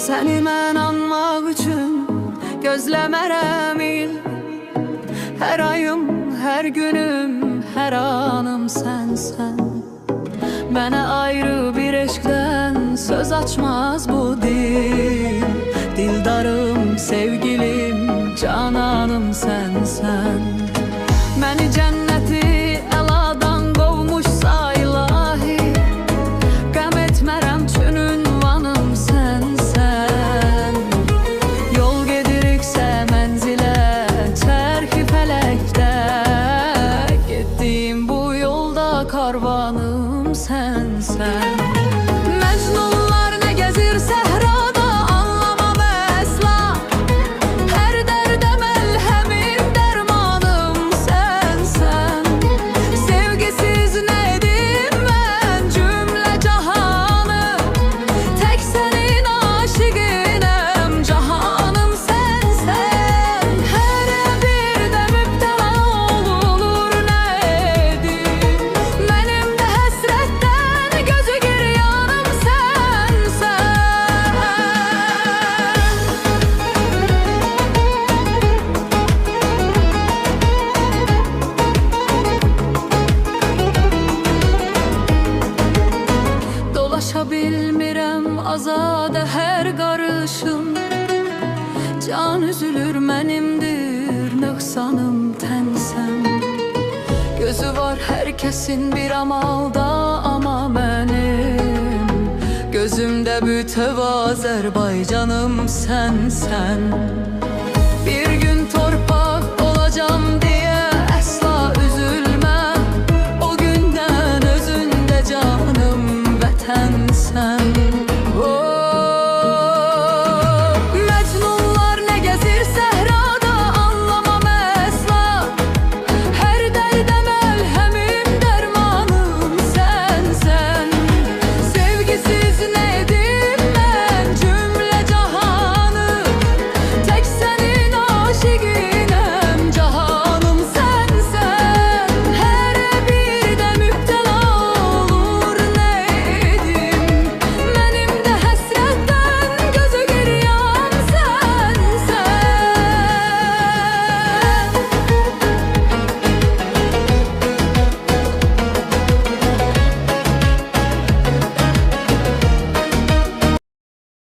Səni mən anmaq üçün gözləmərəm il. Hər ayım, hər günüm, hər anım sənsən. Mənə ayrı bir eşqdən söz açmaz bu dil. Dildarım, sevgilim, cananım sənsən. Məni cənnəti əladan qovmuşsa ilahi, qəm etmərəm çün ünvanım sənsən. Yol gediriksə mənzilə, çərxi fələkdə, getdiyim bu yolda karvanım sənsən. Məcnunlar nə gəzir səhrada, anlamam əsla. Hər dərdə məlhəmim, dərmanım sənsən. Sevgisiz nə edim mən cümlə cahanı, tək sənin aşiqinəm, cahanım sənsən. Hərə bir də mübtəla olunur nə edim, mənim də həsrətdən gözü giryanım sənsən. Dolaşa bilmirəm azadə hər qarışım, can üzülür mənimdir nöqsanım tənsən. Gözü var hər kəsin bir amalda, amma mənim gözümdə bütöv Azərbaycanım sənsən. Bir gün torpaq olacam